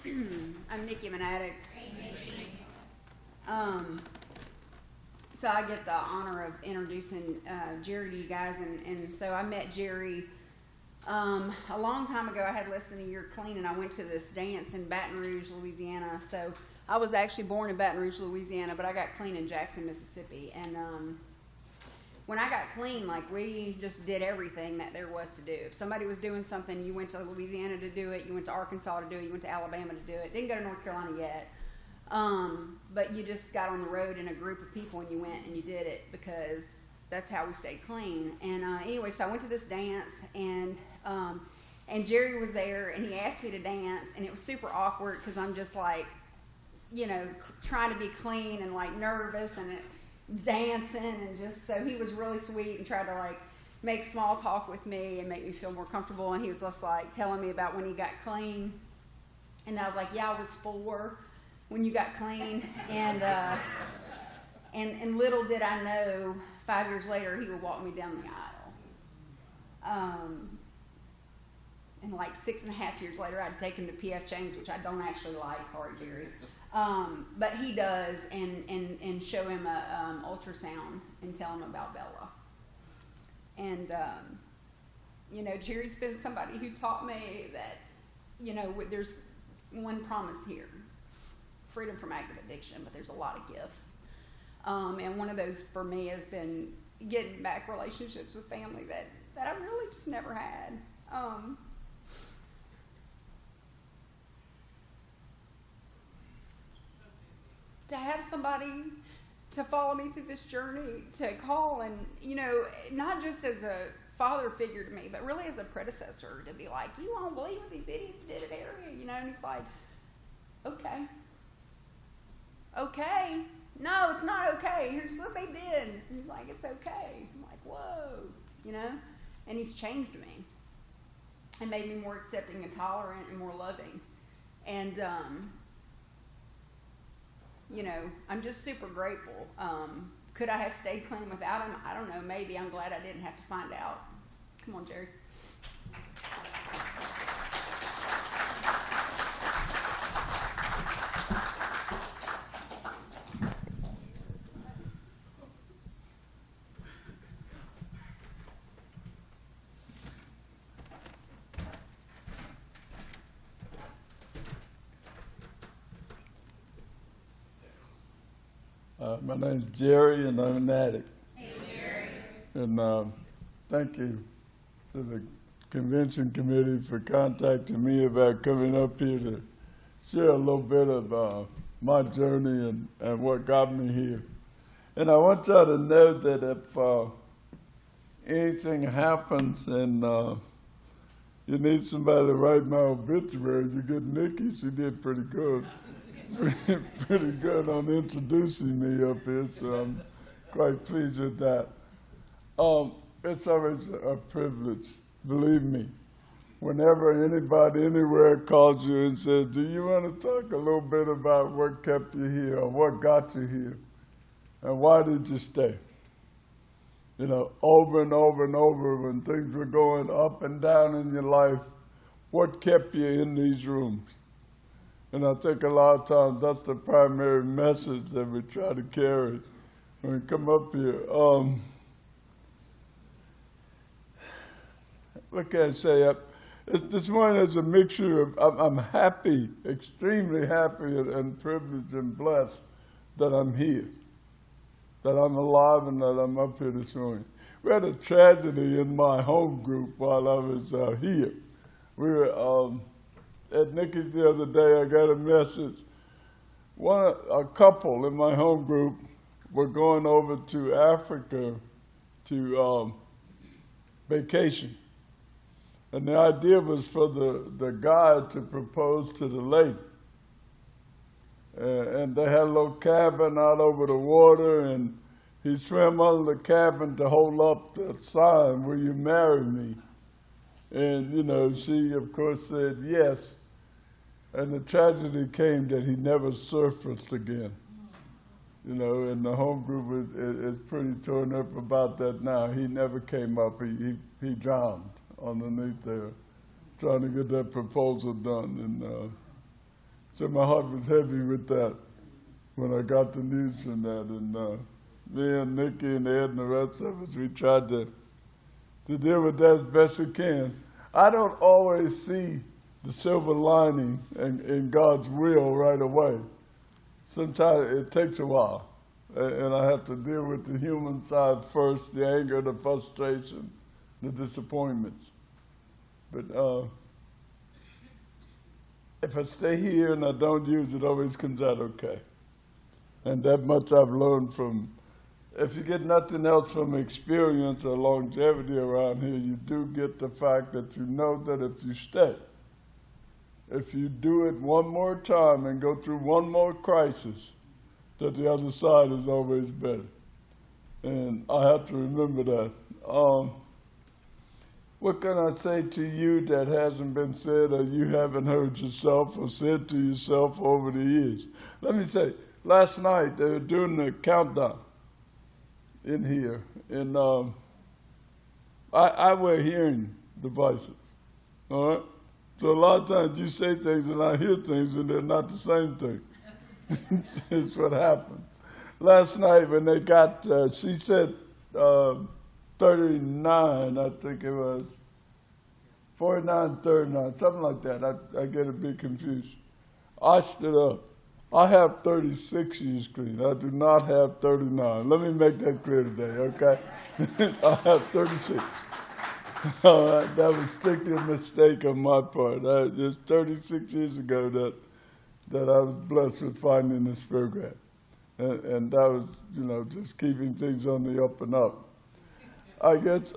I'm Nikki Manatic. So I get the honor of introducing Jerry to you guys, and so I met Jerry a long time ago. I had less than a year clean, and I went to this dance in Baton Rouge, Louisiana. So I was actually born in Baton Rouge, Louisiana, but I got clean in Jackson, Mississippi. And when I got clean, like, we just did everything that there was to do. If somebody was doing something, you went to Louisiana to do it, you went to Arkansas to do it, you went to Alabama to do it. Didn't go to North Carolina yet. But you just got on the road in a group of people and you went and you did it because that's how we stayed clean. And anyway, so I went to this dance, and Jerry was there, and he asked me to dance, and it was super awkward because I'm just like, you know, trying to be clean and like nervous and dancing, and just, so he was really sweet and tried to like make small talk with me and make me feel more comfortable. And he was just like telling me about when he got clean, and I was like, yeah, I was 4 when you got clean. And little did I know, 5 years later he would walk me down the aisle. And like 6.5 years later, I'd take him to P.F. Chang's, which I don't actually like, sorry, Jerry. But he does, and show him a ultrasound and tell him about Bella. And, you know, Jerry's been somebody who taught me that, you know, there's one promise here: freedom from active addiction, but there's a lot of gifts. And one of those for me has been getting back relationships with family that I really just never had. To have somebody to follow me through this journey, to call, and, you know, not just as a father figure to me, but really as a predecessor, to be like, you won't believe what these idiots did at Area, you know, and he's like, okay, no, it's not okay, here's what they did, and he's like, it's okay. I'm like, whoa, you know, and he's changed me and made me more accepting and tolerant and more loving. And, you know, I'm just super grateful. Could I have stayed clean without him? I don't know. Maybe. I'm glad I didn't have to find out. Come on, Jerry. My name's Jerry, and I'm an addict. Hey, Jerry. And thank you to the convention committee for contacting me about coming up here to share a little bit of my journey and what got me here. And I want y'all to know that if anything happens and you need somebody to write my obituaries, you get Nikki. She did pretty good. Pretty good on introducing me up here, so I'm quite pleased with that. It's always a privilege, believe me. Whenever anybody anywhere calls you and says, do you want to talk a little bit about what kept you here or what got you here and why did you stay? You know, over and over and over, when things were going up and down in your life, what kept you in these rooms? And I think a lot of times that's the primary message that we try to carry when we come up here. What can I say? This morning is a mixture of, I'm happy, extremely happy and privileged and blessed that I'm here, that I'm alive and that I'm up here this morning. We had a tragedy in my home group while I was here. We were, at Nikki's the other day, I got a message. A couple in my home group were going over to Africa to vacation. And the idea was for the guy to propose to the lady. And they had a little cabin out over the water, and he swam under the cabin to hold up the sign, will you marry me? And, you know, she, of course, said yes. And the tragedy came that he never surfaced again. You know, and the home group is pretty torn up about that now. He never came up. He drowned underneath there, trying to get that proposal done. So my heart was heavy with that when I got the news from that. And me and Nikki and Ed and the rest of us, we tried to deal with that as best we can. I don't always see the silver lining in God's will right away. Sometimes it takes a while, and I have to deal with the human side first, the anger, the frustration, the disappointments. But if I stay here and I don't use it, always comes out okay. And that much I've learned from, if you get nothing else from experience or longevity around here, you do get the fact that you know that if you stay, if you do it one more time and go through one more crisis, that the other side is always better. And I have to remember that. What can I say to you that hasn't been said or you haven't heard yourself or said to yourself over the years? Let me say, last night they were doing the countdown in here, and I wear hearing devices, all right? So a lot of times you say things and I hear things and they're not the same thing. It's what happens. Last night when they got, she said 39, I think it was, 49, 39, something like that. I get a bit confused. I stood up. I have 36 years screen. I do not have 39. Let me make that clear today, okay? I have 36. All right, that was strictly a mistake on my part. It was 36 years ago that I was blessed with finding this program. And that was, just keeping things on the up and up. I guess,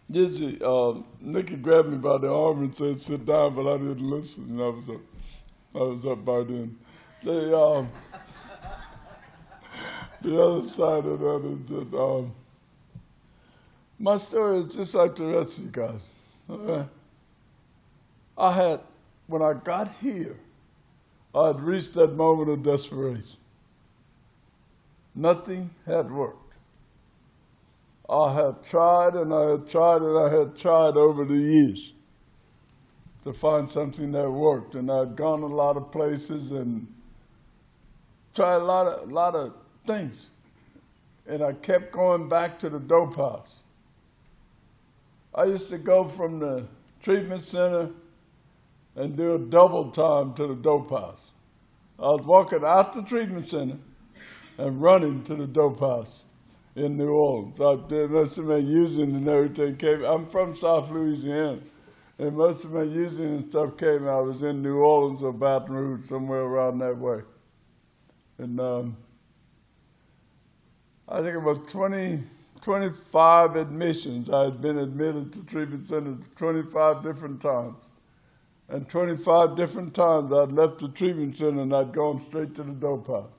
Nikki grabbed me by the arm and said, sit down, but I didn't listen. And I was up by then. The other side of that is that my story is just like the rest of you guys. Okay? When I got here, I had reached that moment of desperation. Nothing had worked. I had tried and I had tried and I had tried over the years to find something that worked. And I'd gone a lot of places and tried a lot of things. And I kept going back to the dope house. I used to go from the treatment center and do a double time to the dope house. I was walking out the treatment center and running to the dope house in New Orleans. Most of my using and everything came. I'm from South Louisiana, and most of my using and stuff came. I was in New Orleans or Baton Rouge, somewhere around that way. And I think about 25 admissions. I had been admitted to treatment centers 25 different times. And 25 different times I'd left the treatment center and I'd gone straight to the dope house.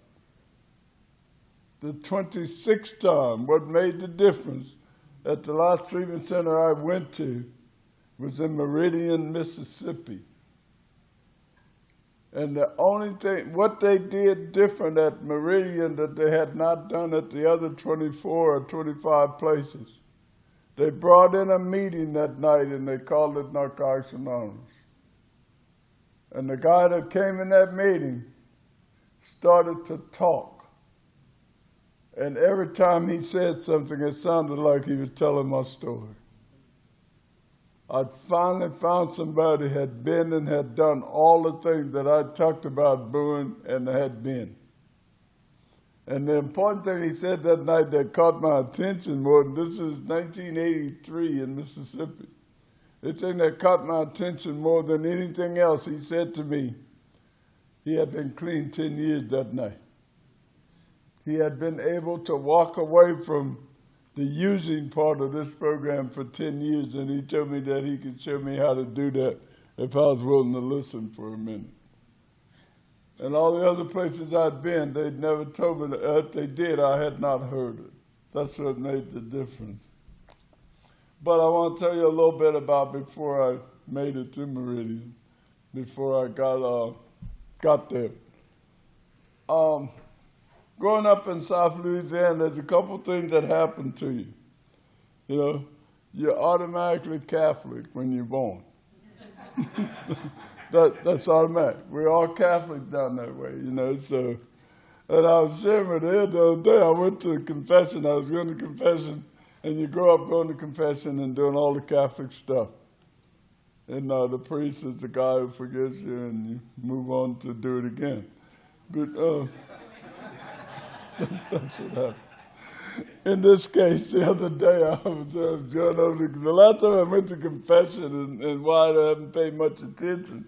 The 26th time, what made the difference at the last treatment center I went to was in Meridian, Mississippi. And the only thing, what they did different at Meridian that they had not done at the other 24 or 25 places, they brought in a meeting that night and they called it Narcotics Anonymous. And the guy that came in that meeting started to talk. And every time he said something, it sounded like he was telling my story. I'd finally found somebody who had been and had done all the things that I talked about doing and had been. And the important thing he said that night that caught my attention more, and this is 1983 in Mississippi, the thing that caught my attention more than anything else, he said to me, he had been clean 10 years that night. He had been able to walk away from the using part of this program for 10 years, and he told me that he could show me how to do that if I was willing to listen for a minute. And all the other places I'd been, they'd never told me that. If they did, I had not heard it. That's what made the difference. But I want to tell you a little bit about before I made it to Meridian, before I got there. Growing up in South Louisiana, there's a couple things that happen to you. You know, you're automatically Catholic when you're born. That's automatic. We're all Catholics down that way, you know. So, and I was sharing with Ed the other day. I went to confession. I was going to confession, and you grow up going to confession and doing all the Catholic stuff. And the priest is the guy who forgives you, and you move on to do it again. But that's what happened. In this case, the other day, I was going over the last time I went to confession, and why I haven't paid much attention.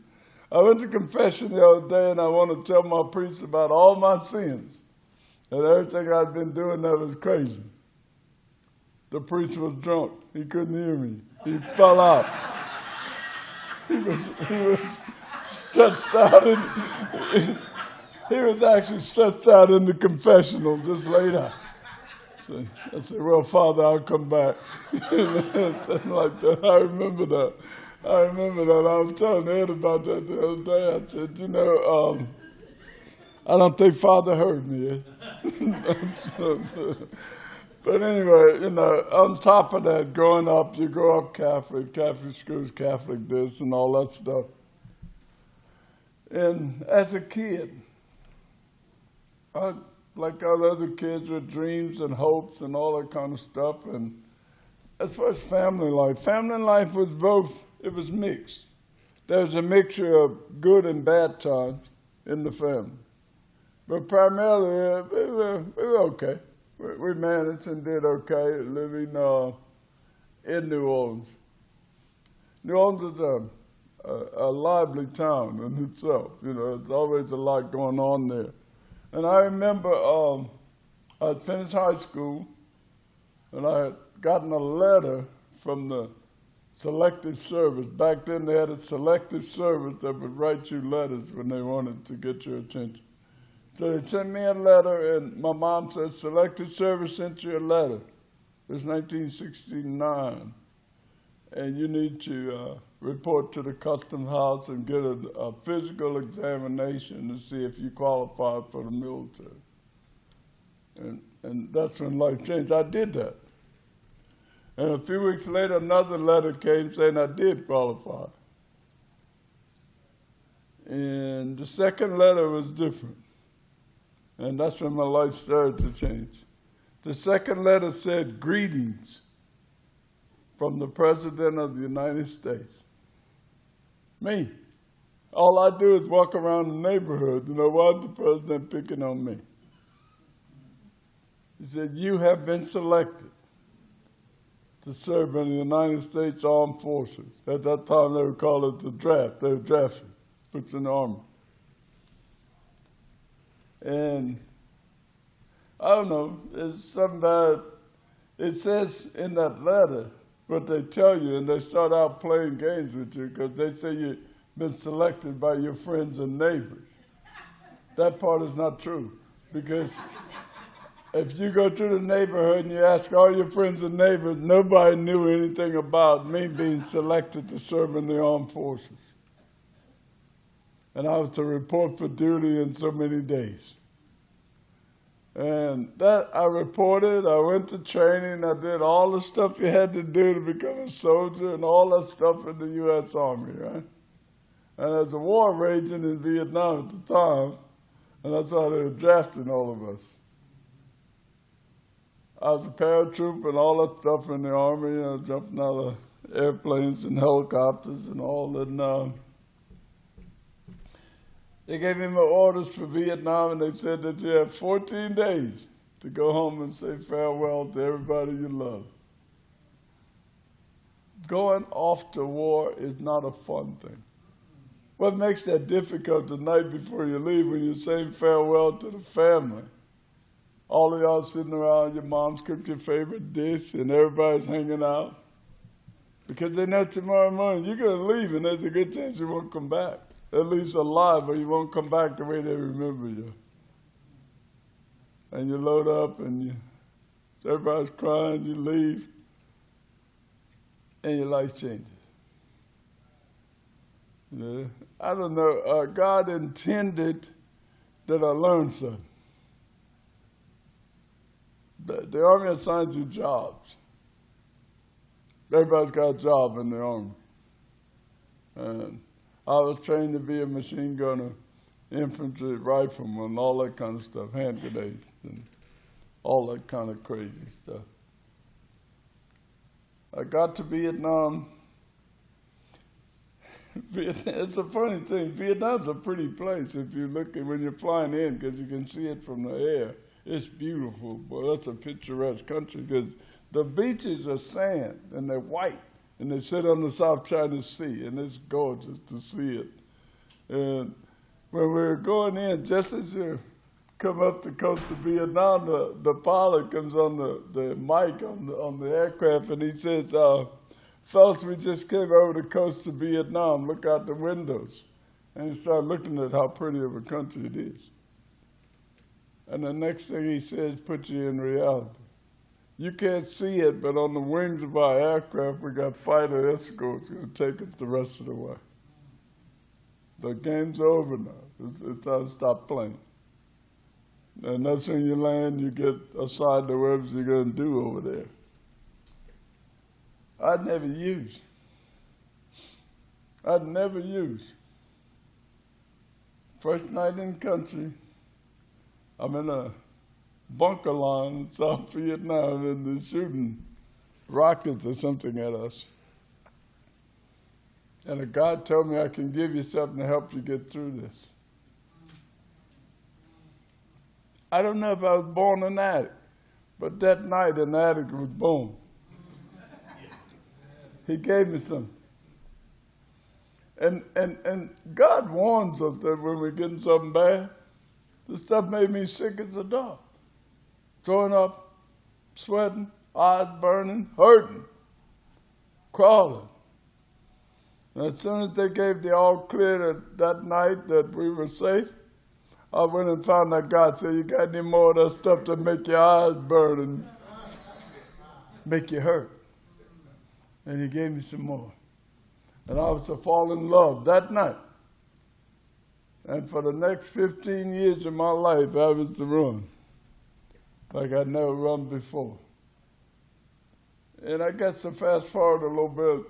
I went to confession the other day, and I want to tell my priest about all my sins and everything I'd been doing that was crazy. The priest was drunk. He couldn't hear me. He fell out. He was stretched out. He was actually stretched out in the confessional, just laid out. So I said, well, Father, I'll come back. Something like that. I remember that. I was telling Ed about that the other day. I said, you know, I don't think Father heard me. But anyway, you know, on top of that, growing up, you grow up Catholic schools, Catholic this and all that stuff. And as a kid, like all other kids with dreams and hopes and all that kind of stuff. And as far as family life was both, it was mixed. There was a mixture of good and bad times in the family. But primarily, we were okay. We managed and did okay living in New Orleans. New Orleans is a lively town in itself. You know, there's always a lot going on there. And I remember I had finished high school, and I had gotten a letter from the Selective Service. Back then they had a Selective Service that would write you letters when they wanted to get your attention. So they sent me a letter, and my mom said, Selective Service sent you a letter. It's 1969, and you need to report to the Customs House and get a physical examination to see if you qualify for the military. And that's when life changed. I did that. And a few weeks later, another letter came saying I did qualify. And the second letter was different. And that's when my life started to change. The second letter said, greetings from the President of the United States. Me. All I do is walk around the neighborhood. You know, why is the president picking on me? He said, you have been selected to serve in the United States Armed Forces. At that time, they would call it the draft. They would draft you, put you in the army. And I don't know, it's something that it says in that letter what they tell you, and they start out playing games with you because they say you've been selected by your friends and neighbors. That part is not true, because if you go to the neighborhood and you ask all your friends and neighbors, nobody knew anything about me being selected to serve in the armed forces. And I was to report for duty in so many days. And that I reported, I went to training, I did all the stuff you had to do to become a soldier and all that stuff in the U.S. Army, right? And there's a war raging in Vietnam at the time, and that's why they were drafting all of us. I was a paratrooper and all that stuff in the Army, you know, jumping out of airplanes and helicopters and all, and they gave me my orders for Vietnam, and they said that you have 14 days to go home and say farewell to everybody you love. Going off to war is not a fun thing. What makes that difficult the night before you leave when you're saying farewell to the family? All of y'all sitting around, your mom's cooked your favorite dish, and everybody's hanging out. Because they know tomorrow morning you're going to leave, and there's a good chance you won't come back. At least alive, but you won't come back the way they remember you. And you load up, and everybody's crying, you leave, and your life changes. Yeah. I don't know, God intended that I learn something. The Army assigns you jobs. Everybody's got a job in the Army. And I was trained to be a machine gunner, infantry rifleman, all that kind of stuff, hand grenades, and all that kind of crazy stuff. I got to Vietnam. It's a funny thing. Vietnam's a pretty place if you look at when you're flying in, because you can see it from the air. It's beautiful. Boy, that's a picturesque country, because the beaches are sand and they're white, and they sit on the South China Sea, and it's gorgeous to see it. And when we were going in, just as you come up the coast of Vietnam, the pilot comes on the mic on the aircraft, and he says, fellas, we just came over the coast of Vietnam. Look out the windows. And he started looking at how pretty of a country it is. And the next thing he says puts you in reality. You can't see it, but on the wings of our aircraft, we got fighter escorts going to take us the rest of the way. The game's over now. It's time to stop playing. And that's when you land, you get assigned to whatever you're going to do over there. I'd never use. First night in country, I'm in a bunker line in South Vietnam, and they're shooting rockets or something at us. And a guy told me, I can give you something to help you get through this. I don't know if I was born an addict, but that night an addict was born. He gave me something. And God warns us that when we're getting something bad, this stuff made me sick as a dog. Throwing up, sweating, eyes burning, hurting, crawling. And as soon as they gave the all clear that night that we were safe, I went and found that guy and said, you got any more of that stuff that make your eyes burn and make you hurt? And he gave me some more. And I was to fall in love that night. And for the next 15 years of my life, I was to run like I'd never run before. And I guess to fast forward a little bit,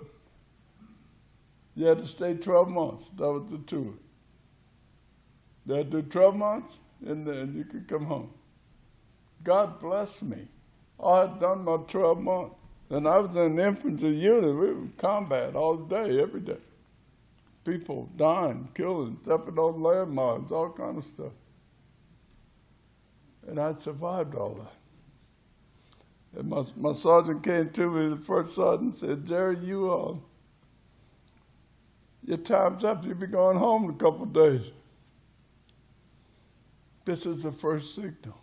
you had to stay 12 months. That was the tour. You had to do 12 months, and then you could come home. God blessed me. I had done my 12 months. And I was in an infantry unit. We were in combat all day, every day. People dying, killing, stepping on landmines, all kind of stuff. And I survived all that. And my sergeant came to me, the first sergeant, said, Jerry, your time's up. You'll be going home in a couple of days. This is the first signal.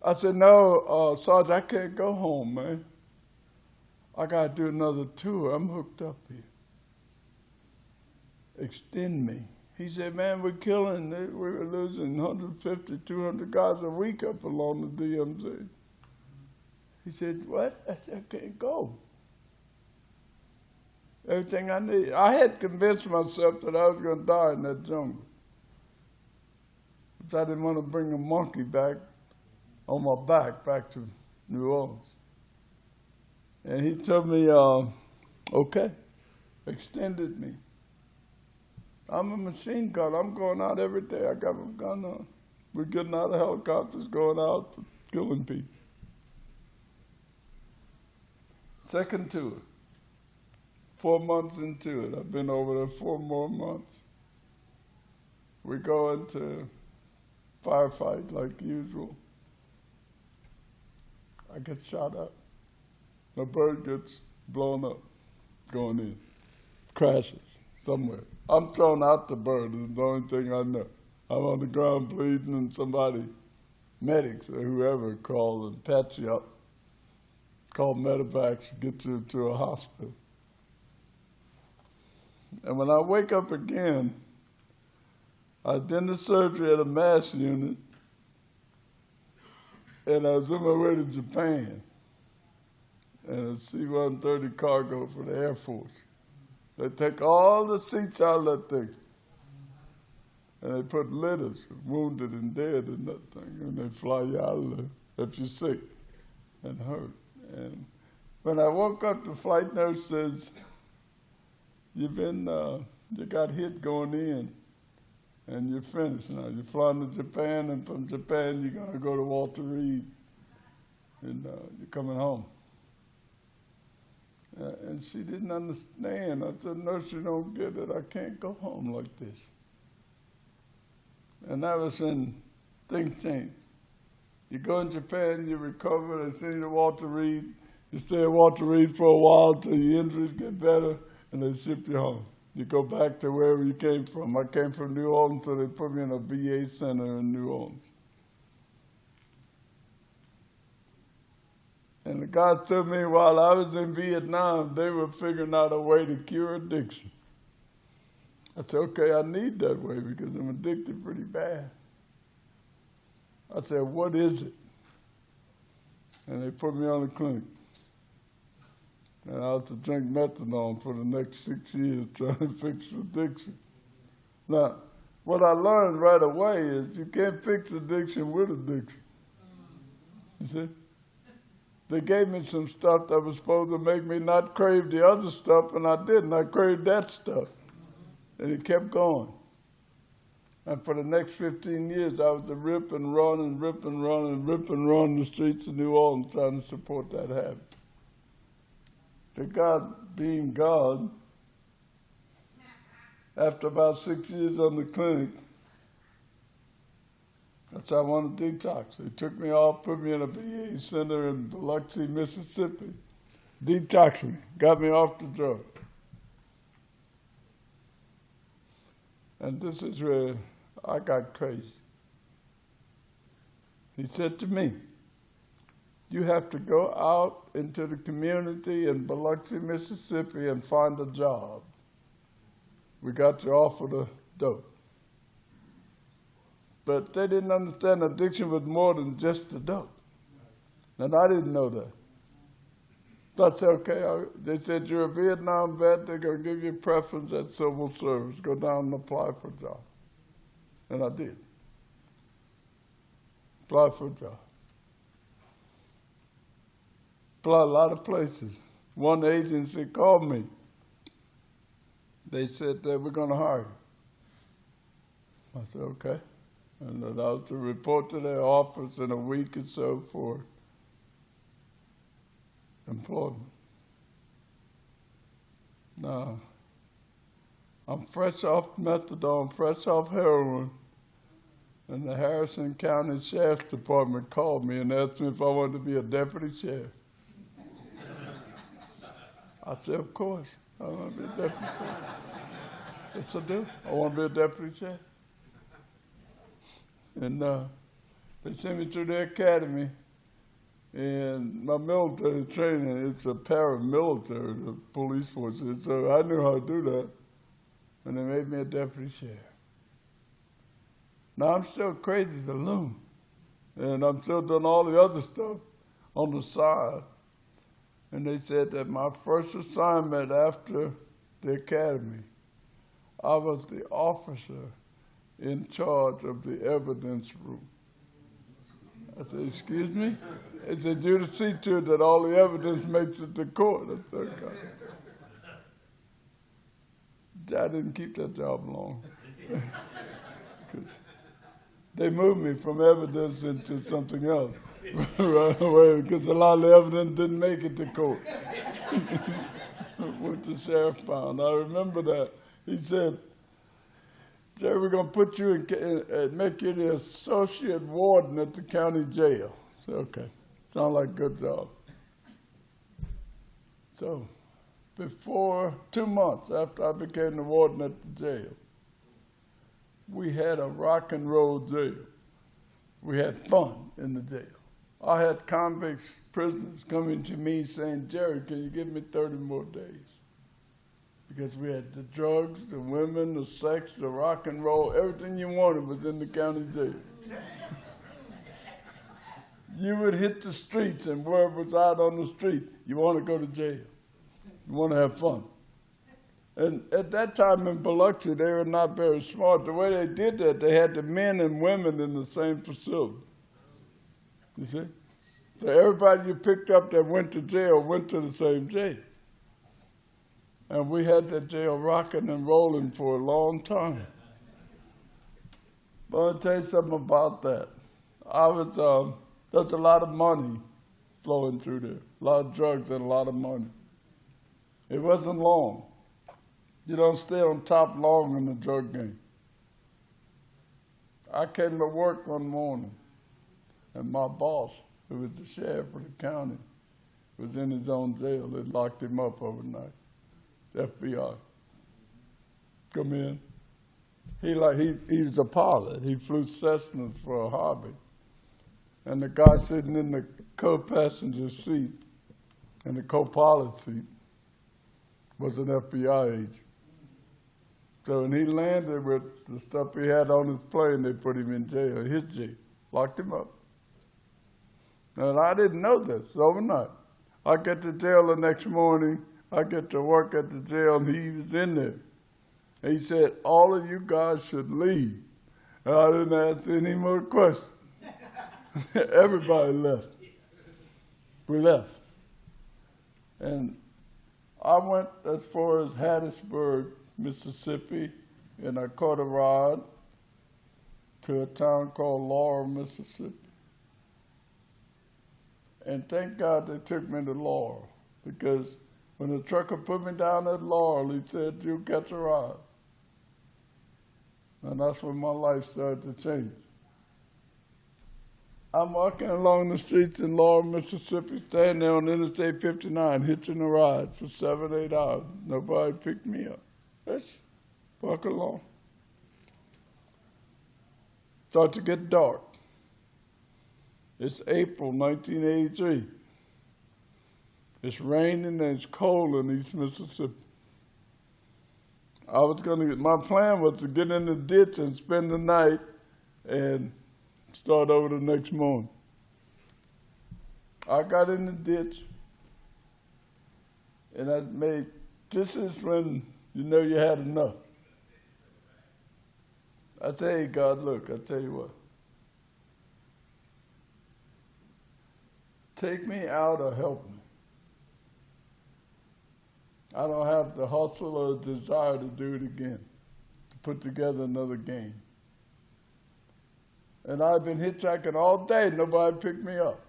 I said, no, Sergeant, I can't go home, man. I got to do another tour. I'm hooked up here. Extend me. He said, man, we were losing 150, 200 guys a week up along the DMZ. He said, what? I said, I can't go. Everything I need. I had convinced myself that I was going to die in that jungle. But I didn't want to bring a monkey back on my back to New Orleans. And he told me, okay, extended me. I'm a machine gunner. I'm going out every day. I got my gun on. We're getting out of helicopters, going out, killing people. Second tour, 4 months into it. I've been over there 4 more months. We go into firefight like usual. I get shot up. The bird gets blown up, going in, crashes somewhere. I'm thrown out the bird, is the only thing I know. I'm on the ground bleeding, and somebody, medics or whoever, called and patch you up, call medevacs, get you to a hospital. And when I wake up again, I'd been to surgery at a MASH unit, and I was on my way to Japan, and a C-130 cargo for the Air Force. They take all the seats out of that thing, and they put litters, wounded and dead in that thing, and they fly you out of there if you're sick and hurt. And when I woke up, the flight nurse says, you've been You got hit going in, and you're finished now. You're flying to Japan, and from Japan you're going to go to Walter Reed, and you're coming home. And she didn't understand. I said, "Nurse, you don't get it. I can't go home like this." And that was when things changed. You go in Japan, you recover, they send you to Walter Reed. You stay at Walter Reed for a while till your injuries get better, and they ship you home. You go back to wherever you came from. I came from New Orleans, so they put me in a VA center in New Orleans. And God told me while I was in Vietnam, they were figuring out a way to cure addiction. I said, okay, I need that way because I'm addicted pretty bad. I said, what is it? And they put me on a clinic. And I had to drink methadone for the next 6 years trying to fix addiction. Now, what I learned right away is you can't fix addiction with addiction. You see? They gave me some stuff that was supposed to make me not crave the other stuff, and I didn't. I craved that stuff. And it kept going. And for the next 15 years, I was a rip and run and rip and run and rip and run the streets of New Orleans trying to support that habit. To God being God, after about 6 years on the clinic, that's how I wanted to detox. They took me off, put me in a VA center in Biloxi, Mississippi, detoxed me, got me off the drug. And this is where I got crazy. He said to me, you have to go out into the community in Biloxi, Mississippi and find a job. We got you off of the dope. But they didn't understand addiction was more than just the dope. And I didn't know that. So I said, okay, they said, you're a Vietnam vet, they're going to give you preference at civil service. Go down and apply for a job. And I did. Apply for a job. Applied a lot of places. One agency called me. They said that we're going to hire you. I said, okay. And then I was to report to their office in a week or so for employment. Now, I'm fresh off methadone, fresh off heroin, and the Harrison County Sheriff's Department called me and asked me if I wanted to be a deputy sheriff. I said, of course, I want to be a deputy sheriff. Yes, I do. I want to be a deputy sheriff. And they sent me through the academy. And my military training, it's a paramilitary, the police force. So I knew how to do that. And they made me a deputy sheriff. Now I'm still crazy as a loon. And I'm still doing all the other stuff on the side. And they said that my first assignment after the academy, I was the officer in charge of the evidence room. I said, excuse me? They said, you're to see to it that all the evidence makes it to court. I said, okay. I didn't keep that job long. They moved me from evidence into something else right away because a lot of the evidence didn't make it to court. What the sheriff found. I remember that. He said, Jerry, we're going to put you in, make you the associate warden at the county jail. I said, okay. Sounds like a good job. So, before 2 months after I became the warden at the jail, we had a rock and roll jail. We had fun in the jail. I had convicts, prisoners coming to me saying, Jerry, can you give me 30 more days? Because we had the drugs, the women, the sex, the rock and roll, everything you wanted was in the county jail. You would hit the streets, and word was out on the street, you want to go to jail. You want to have fun. And at that time in Biloxi, they were not very smart. The way they did that, they had the men and women in the same facility. You see? So everybody you picked up that went to jail went to the same jail. And we had that jail rocking and rolling for a long time. But I'll tell you something about that. There's a lot of money flowing through there. A lot of drugs and a lot of money. It wasn't long. You don't stay on top long in the drug game. I came to work one morning, and my boss, who was the sheriff of the county, was in his own jail. They locked him up overnight. FBI. Come in. He was a pilot. He flew Cessnas for a hobby. And the guy sitting in the co-passenger seat and the co-pilot seat was an FBI agent. So when he landed with the stuff he had on his plane, they put him in jail, his jail, locked him up. And I didn't know this overnight. I get to jail the next morning. I get to work at the jail, and he was in there. And he said, all of you guys should leave. And I didn't ask any more questions. Everybody left. We left. And I went as far as Hattiesburg, Mississippi, and I caught a ride to a town called Laurel, Mississippi. And thank God they took me to Laurel, because when the trucker put me down at Laurel, he said, you'll catch a ride. And that's when my life started to change. I'm walking along the streets in Laurel, Mississippi, standing there on Interstate 59, hitching a ride for 7, 8 hours. Nobody picked me up. Let's walk along. Started to get dark. It's April 1983. It's raining and it's cold in East Mississippi. My plan was to get in the ditch and spend the night and start over the next morning. I got in the ditch, and this is when you know you had enough. I said, hey, God, look, I tell you what. Take me out or help me. I don't have the hustle or the desire to do it again, to put together another game. And I've been hitchhiking all day. Nobody picked me up.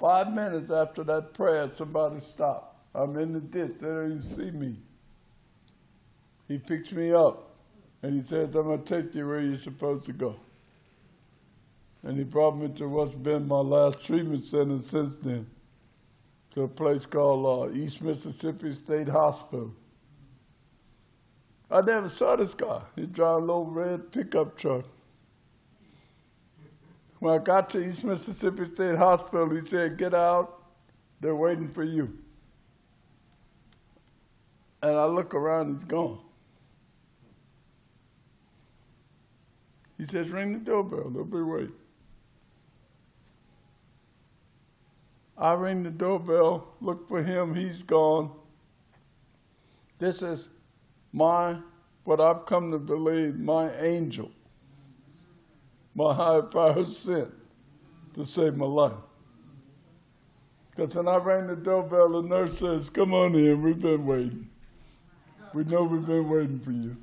5 minutes after that prayer, somebody stopped. I'm in the ditch. They don't even see me. He picks me up, and he says, I'm going to take you where you're supposed to go. And he brought me to what's been my last treatment center since then, to a place called East Mississippi State Hospital. I never saw this guy. He drove a little red pickup truck. When I got to East Mississippi State Hospital, he said, get out, they're waiting for you. And I look around, he's gone. He says, ring the doorbell, they'll be waiting. I ring the doorbell, look for him, he's gone. This is what I've come to believe, my angel, my higher power sent to save my life. Because when I rang the doorbell, the nurse says, come on in, we've been waiting. We know we've been waiting for you.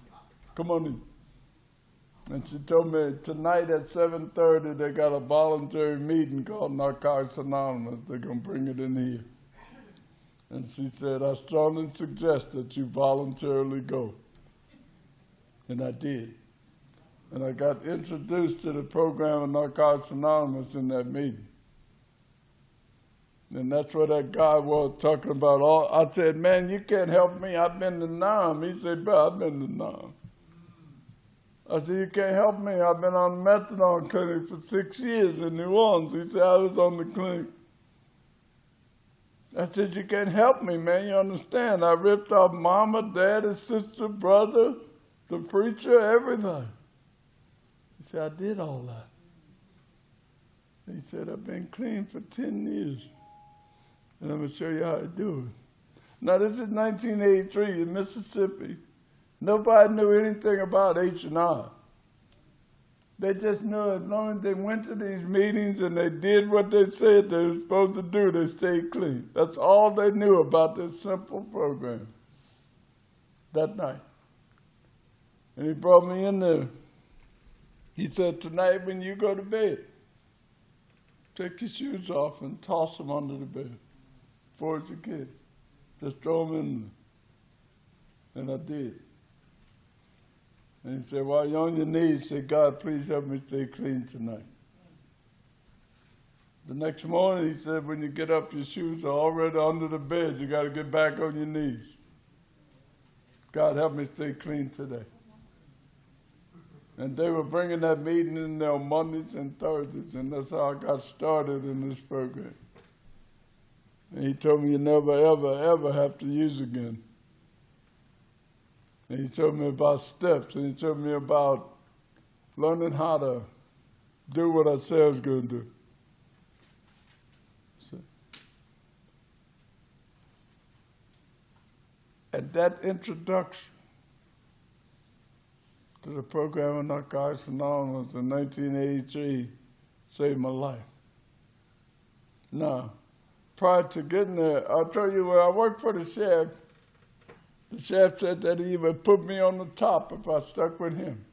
Come on in. And she told me tonight at 7:30 they got a voluntary meeting called Narcotics Anonymous. They're going to bring it in here. And she said, I strongly suggest that you voluntarily go. And I did. And I got introduced to the program of Narcotics Anonymous in that meeting. And that's what that guy was talking about. I said, man, you can't help me. I've been to Nam. He said, bro, I've been to Nam. I said, you can't help me. I've been on the methadone clinic for 6 years in New Orleans. He said, I was on the clinic. I said, you can't help me, man. You understand? I ripped off mama, daddy, sister, brother, the preacher, everybody. He said, I did all that. He said, I've been clean for 10 years. And I'm going to show you how to do it. Now, this is 1983 in Mississippi. Nobody knew anything about H&I. They just knew as long as they went to these meetings and they did what they said they were supposed to do, they stayed clean. That's all they knew about this simple program that night. And he brought me in there. He said, tonight when you go to bed, take your shoes off and toss them under the bed. Before as a kid. Just throw them in there. And I did. And he said, while you're on your knees, say, God, please help me stay clean tonight. The next morning, he said, when you get up, your shoes are already under the bed. You got to get back on your knees. God, help me stay clean today. And they were bringing that meeting in there on Mondays and Thursdays, and that's how I got started in this program. And he told me you never, ever, ever have to use again. And he told me about steps, and he told me about learning how to do what I said I was going to do. So, and that introduction to the program of Narcotics Anonymous in 1983 saved my life. Now, prior to getting there, I'll tell you, when I worked for the sheriff said that he would put me on the top if I stuck with him.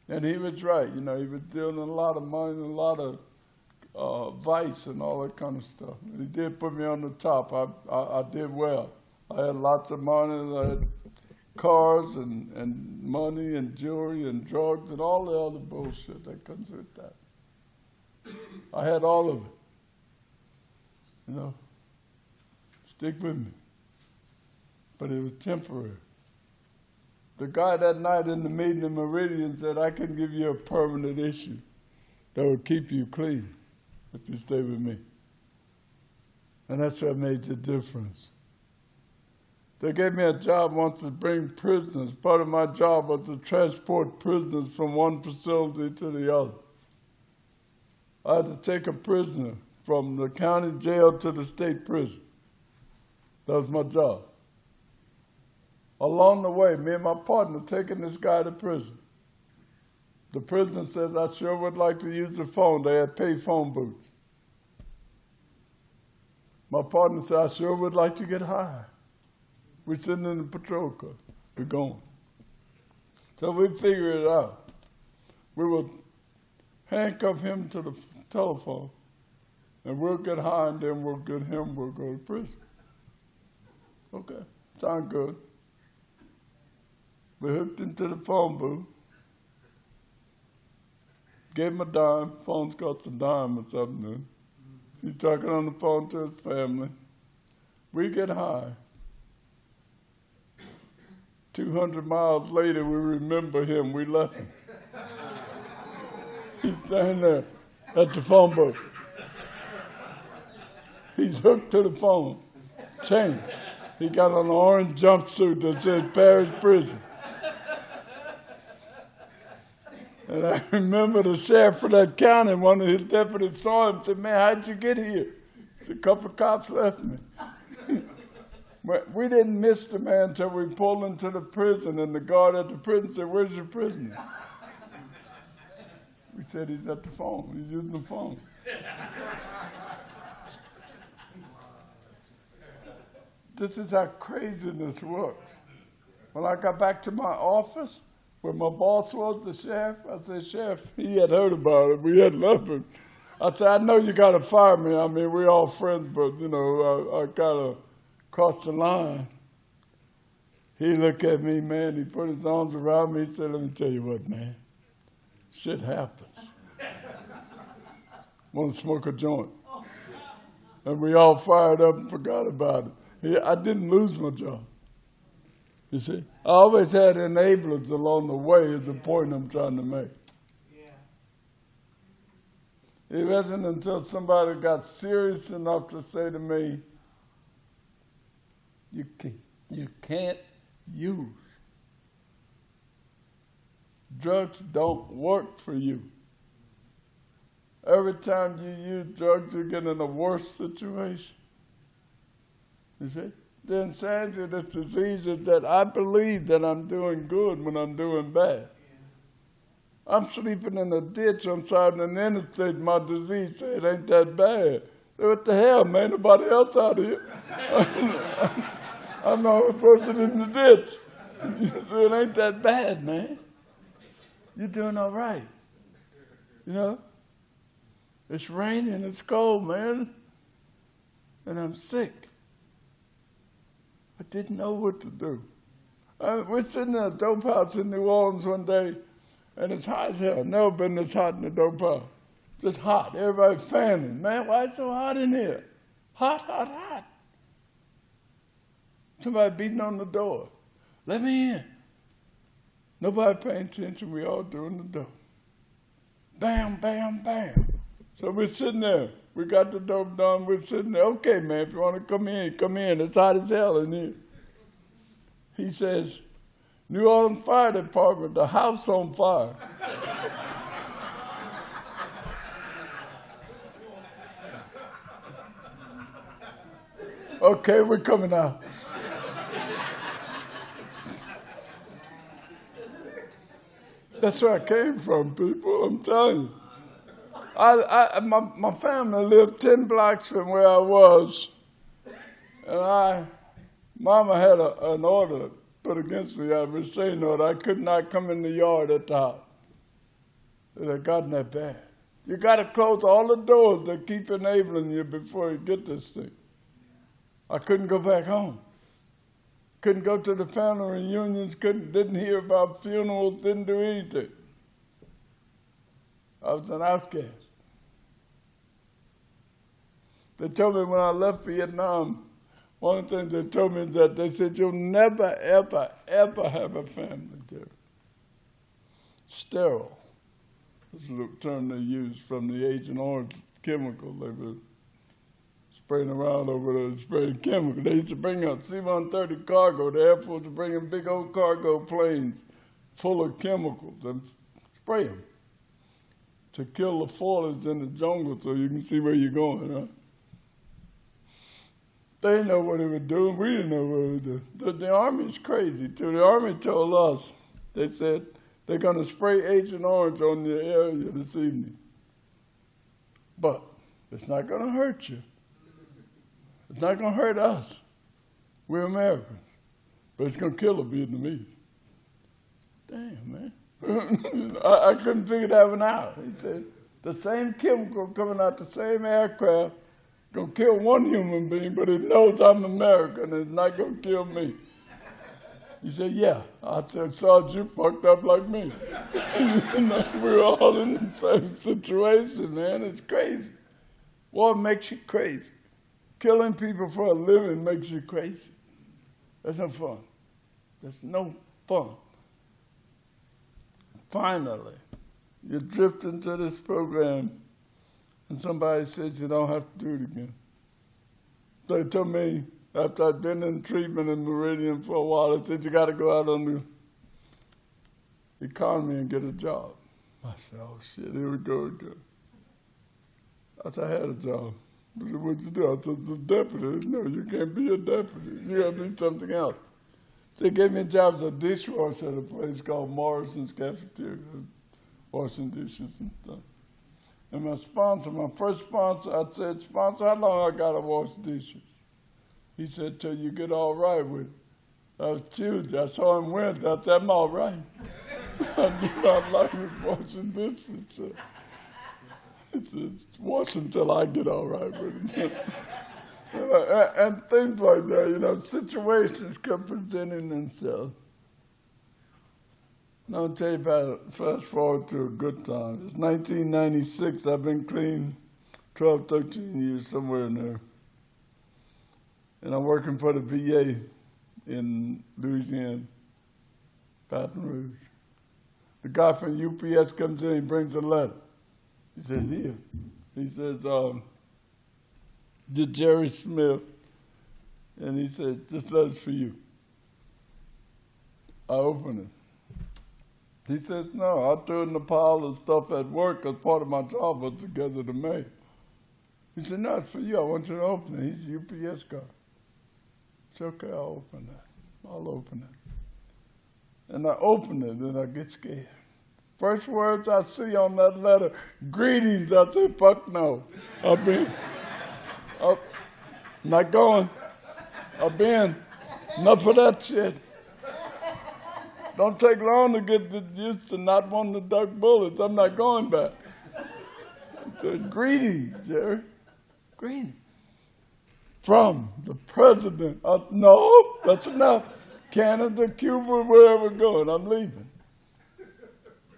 And he was right. You know, he was dealing a lot of money and a lot of vice and all that kind of stuff. And he did put me on the top. I did well. I had lots of money. I had cars and money and jewelry and drugs and all the other bullshit that comes with that. I had all of it. You know, stick with me. But it was temporary. The guy that night in the meeting in Meridian said, I can give you a permanent issue that will keep you clean if you stay with me. And that's what made the difference. They gave me a job once to bring prisoners. Part of my job was to transport prisoners from one facility to the other. I had to take a prisoner from the county jail to the state prison. That was my job. Along the way, me and my partner taking this guy to prison. The prisoner says, I sure would like to use the phone. They had pay phone booths. My partner said, I sure would like to get high. We're sitting in the patrol car. We're going. So we figured it out. We would handcuff him to the telephone, and we'll get high, and then we'll get him, we'll go to prison. Okay, sound good. We hooked him to the phone booth, gave him a dime, phone's cost a dime or something. He's talking on the phone to his family. We get high. 200 miles later, we remember him. We left him. He's standing there at the phone booth. He's hooked to the phone, chained. He got on an orange jumpsuit that says Parish Prison. And I remember the sheriff of that county, one of his deputies saw him and said, man, how'd you get here? He said, a couple of cops left me. We didn't miss the man until we pulled into the prison, and the guard at the prison said, where's your prisoner? We said, he's at the phone. He's using the phone. This is how craziness works. When I got back to my office, where my boss was, the sheriff, I said, Sheriff, he had heard about it. We had left him. I said, I know you got to fire me. I mean, we're all friends, but, you know, I got to cross the line. He looked at me, man. He put his arms around me. He said, let me tell you what, man. Shit happens. Want to smoke a joint. And we all fired up and forgot about it. I didn't lose my job. You see? I always had enablers along the way is the point I'm trying to make. Yeah. It wasn't until somebody got serious enough to say to me, you can't use. Drugs don't work for you. Every time you use drugs, you get in a worse situation. You see? The insanity of this disease is that I believe that I'm doing good when I'm doing bad. I'm sleeping in a ditch on side of the interstate. My disease said, it ain't that bad. I said, what the hell, man? Nobody else out here. I'm the only person in the ditch. So it ain't that bad, man. You're doing all right. You know? It's raining, it's cold, man. And I'm sick. I didn't know what to do. We're sitting in a dope house in New Orleans one day, and it's hot as hell. Never been this hot in a dope house. Just hot. Everybody fanning. Man, why is it so hot in here? Hot, hot, hot. Somebody beating on the door. Let me in. Nobody paying attention. We all doing the door. Bam, bam, bam. So we're sitting there. We got the dope done. We're sitting there. Okay, man, if you want to come in, come in. It's hot as hell in here. He says, New Orleans Fire Department, the house on fire. Okay, we're coming out. That's where I came from, people, I'm telling you. My family lived 10 blocks from where I was, and Mama had an order put against me, a restraining order. I could not come in the yard at the house. It had gotten that bad. You got to close all the doors that keep enabling you before you get this thing. I couldn't go back home. Couldn't go to the family reunions, didn't hear about funerals, didn't do anything. I was an outcast. They told me when I left Vietnam, one of the things they told me is that they said, you'll never, ever, ever have a family there. Sterile. This is the term they used from the Agent Orange chemical. They were spraying around over there, spraying chemical. They used to bring up C-130 cargo. The Air Force was bringing big old cargo planes full of chemicals and spray them to kill the foliage in the jungle so you can see where you're going, huh? They didn't know what they were doing. We didn't know what they were doing. The Army's crazy, too. The Army told us, they said, they're going to spray Agent Orange on your area this evening. But it's not going to hurt you. It's not going to hurt us. We're Americans. But it's going to kill the Vietnamese. Damn, man. I couldn't figure that one out. He said, the same chemical coming out the same aircraft going to kill one human being, but it knows I'm American and it's not going to kill me. He said, yeah. I said, Sarge, you fucked up like me. We're all in the same situation, man. It's crazy. War makes you crazy. Killing people for a living makes you crazy. That's no fun. That's no fun. Finally, you drift into this program and somebody says you don't have to do it again. They told me, after I'd been in treatment in Meridian for a while, they said you got to go out on the economy and get a job. I said, oh shit, here we go again. I said, I had a job. I said, what'd you do? I said, it's a deputy. No, you can't be a deputy. You got to be something else. So they gave me a job as a dishwasher at a place called Morrison's Cafeteria, washing dishes and stuff. And my first sponsor, I said, sponsor, how long I got to wash dishes? He said, till you get all right with it. That was Tuesday. I saw him Wednesday. I said, I'm all right. I do not like washing dishes. It's wash until I get all right with it. And things like that, situations kept presenting themselves. And I'll tell you about it, fast forward to a good time. It's 1996, I've been clean 12, 13 years, somewhere in there. And I'm working for the VA in Louisiana, Baton Rouge. The guy from UPS comes in, he brings a letter. He says, here. He says, dear Jerry Smith. And he says, this letter's for you. I open it. He says, no, I threw it in the pile of stuff at work because part of my job was to gather the mail. He said, no, it's for you. I want you to open it. He's a UPS guy. I said, okay, I'll open that. I'll open it. And I open it and I get scared. First words I see on that letter, greetings. I say, fuck no. Not going. Enough of that shit. Don't take long to get used to not wanting to duck bullets. I'm not going back. I said, greetings, Jerry. Greetings. From the president. No, that's enough. Canada, Cuba, wherever we're going, I'm leaving.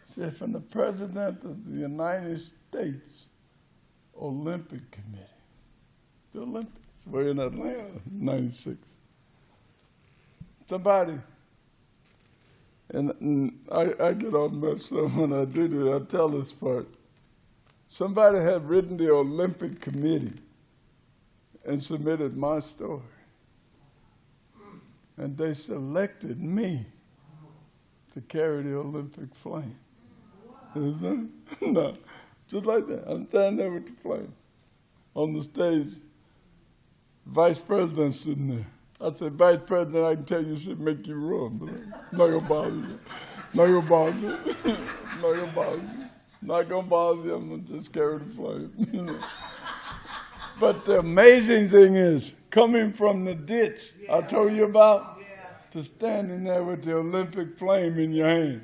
Said, from the president of the United States Olympic Committee. The Olympics. We're in Atlanta, 96. Somebody, and I get all messed up when I do this, I tell this part. Somebody had written the Olympic Committee and submitted my story. And they selected me to carry the Olympic flame. No, just like that. I'm standing there with the flame. On the stage, Vice President sitting there. I said, Vice President, I can tell you should make you run, but I'm not going to bother you. Not going to bother you. Not going to bother you. Not going to bother you. I'm going to just carry the flame. But the amazing thing is, coming from the ditch I told you about, to standing there with the Olympic flame in your hand.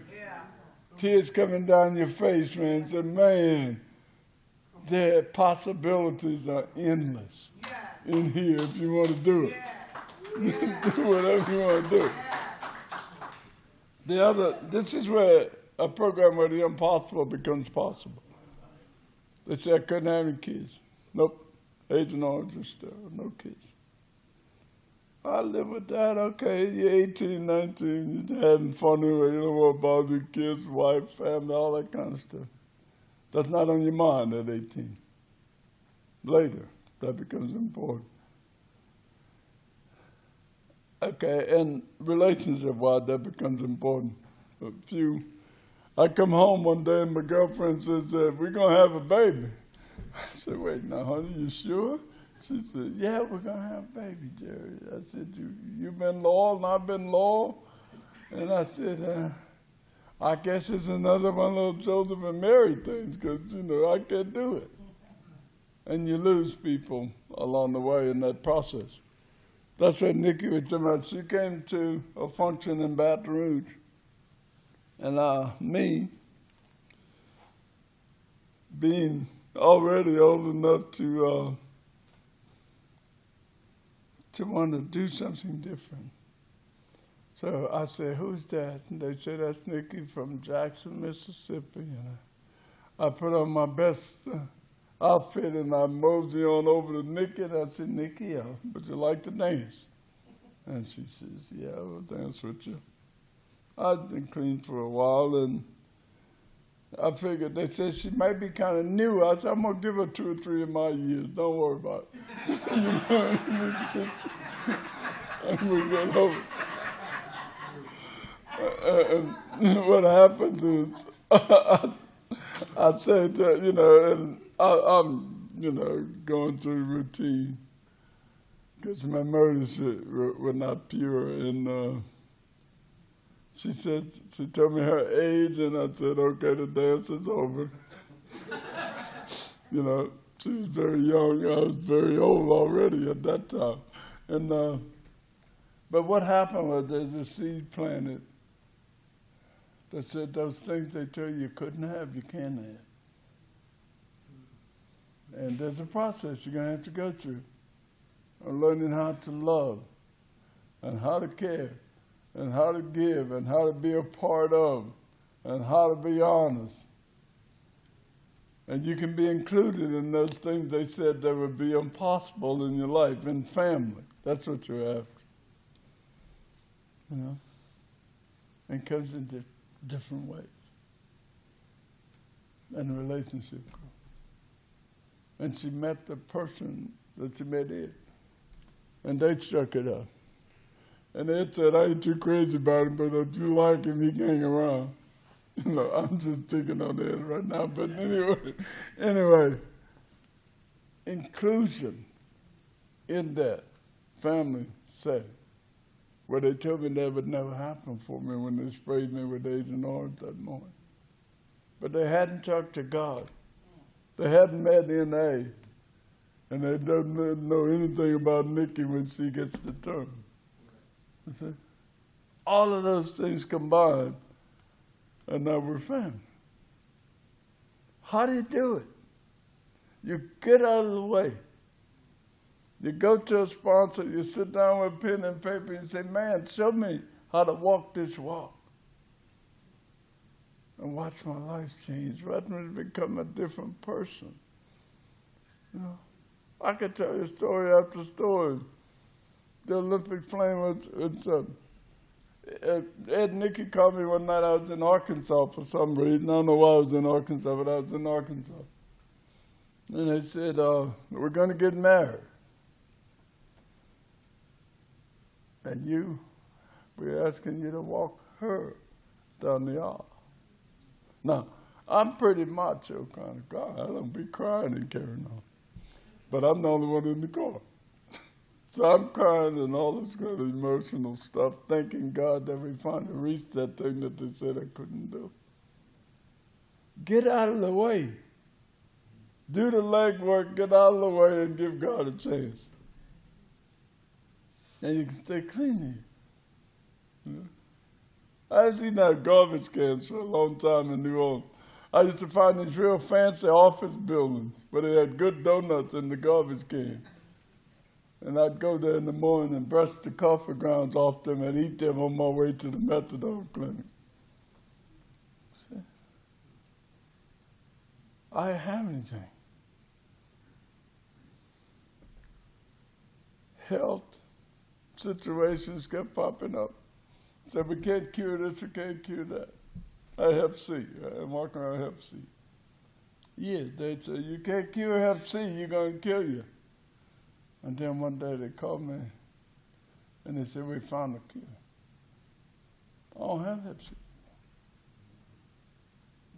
Tears coming down your face, man. Say, man, the possibilities are endless in here if you want to do it. Do whatever you want to do. This is where a program where the impossible becomes possible. They say I couldn't have any kids. Nope. Agent Orange is still no kids. I live with that. Okay, you're 18, 19, you're having fun anyway. You don't want to bother your kids, wife, family, all that kind of stuff. That's not on your mind at 18. Later, that becomes important. Okay, and relationship-wise, that becomes important. I come home one day and my girlfriend says, we're going to have a baby. I said, wait, now, honey, you sure? She said, yeah, we're going to have a baby, Jerry. I said, you've been loyal and I've been loyal? And I said, I guess it's another one of those Joseph and Mary things because, I can't do it. And you lose people along the way in that process. That's what Nikki was talking about. She came to a function in Baton Rouge. And me, being already old enough to want to do something different. So I said, who's that? And they said, that's Nikki from Jackson, Mississippi. And I put on my best outfit and I mosey on over to Nikki and I said, Nikki, would you like to dance? And she says, yeah, I will dance with you. I'd been clean for a while and I figured, they said she might be kind of new. I said, I'm going to give her 2 or 3 of my years. Don't worry about it. And we get over. And what happens is, I said that, and I'm, going through routine because my motives were not pure. And she told me her age, and I said, okay, the dance is over. She was very young. I was very old already at that time. And but what happened was there's a seed planted that said those things they tell you couldn't have, you can have. And there's a process you're going to have to go through of learning how to love and how to care and how to give and how to be a part of and how to be honest. And you can be included in those things they said that would be impossible in your life, in family. That's what you're after. And it comes in different ways. And the relationship grows. And she met the person that she met Ed. And they struck it up. And Ed said, I ain't too crazy about him, but if you like him, he can hang around. I'm just picking on Ed right now, but anyway, inclusion in that family setting, where they told me that would never happen for me when they sprayed me with Agent Orange that morning. but they hadn't talked to God. They hadn't met NA, and they don't know anything about Nikki when she gets the term. You see? All of those things combined, and now we're family. How do you do it? You get out of the way. You go to a sponsor, you sit down with pen and paper and say, man, show me how to walk this walk. And watch my life change. Watch me become a different person. You know, I could tell you story after story. The Olympic flame Ed and Nikki called me one night. I was in Arkansas for some reason. I don't know why I was in Arkansas, but I was in Arkansas. And they said, we're going to get married. And we're asking you to walk her down the aisle. Now, I'm pretty macho kind of guy. I don't be crying and carrying on. But I'm the only one in the car. So I'm crying and all this kind of emotional stuff, thanking God that we finally reached that thing that they said I couldn't do. Get out of the way. Do the legwork, get out of the way, and give God a chance. And you can stay clean. You know? I've seen that garbage cans for a long time in New Orleans. I used to find these real fancy office buildings where they had good donuts in the garbage can. And I'd go there in the morning and brush the coffee grounds off them and eat them on my way to the methadone clinic. See? I didn't have anything. Health situations kept popping up. Said, we can't cure this, we can't cure that. I Hep C. I'm walking around Hep C. Yeah, they'd say, you can't cure Hep C, you're going to kill you. And then one day they called me and they said, we found a cure. I don't have Hep C.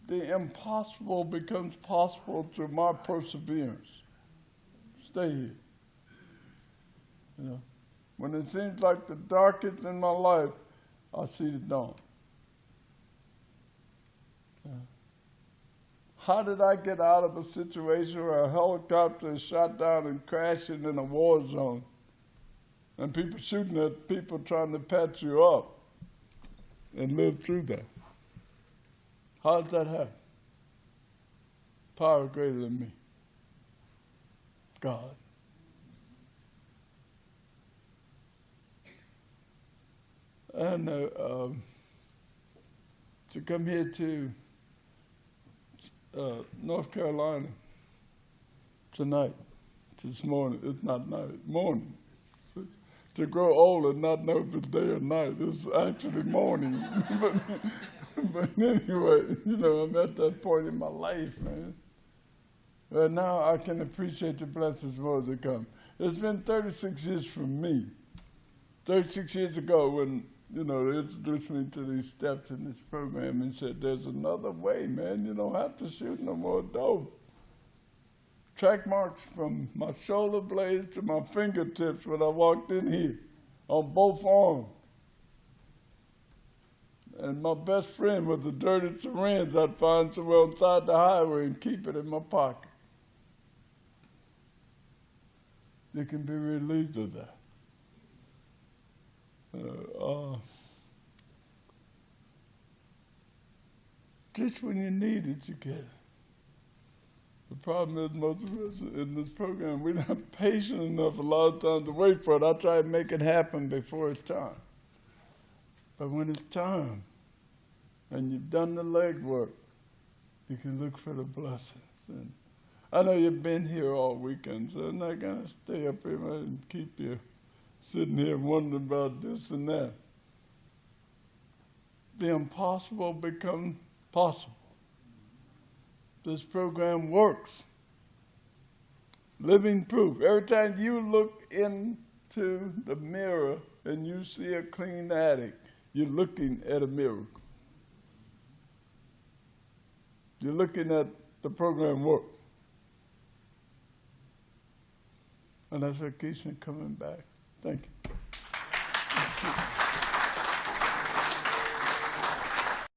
The impossible becomes possible through my perseverance. Stay here. You know, when it seems like the darkest in my life, I see the dawn. Yeah. How did I get out of a situation where a helicopter is shot down and crashing in a war zone and people shooting at people trying to patch you up and live through that? How did that happen? Power greater than me. God. And to come here to North Carolina tonight, this morning, it's not night, morning. See? To grow old and not know if it's day or night, it's actually morning. but anyway, you know, I'm at that point in my life, man. But now I can appreciate the blessings more as they come. It's been 36 years for me. 36 years ago when, you know, they introduced me to these steps in this program and said, there's another way, man. You don't have to shoot no more dope. Track marks from my shoulder blades to my fingertips when I walked in here on both arms. And my best friend was a dirty syringe I'd find somewhere on the side of the highway and keep it in my pocket. You can be relieved of that. Just when you need it, you get it. The problem is most of us in this program, we're not patient enough a lot of times to wait for it. I try to make it happen before it's time. But when it's time, and you've done the legwork, you can look for the blessings. And I know you've been here all weekend, so I'm not going to stay up here and keep you sitting here wondering about this and that. The impossible becomes possible. This program works. Living proof. Every time you look into the mirror and you see a clean attic, you're looking at a miracle. You're looking at the program work. And that's what keeps me coming back. Thank you.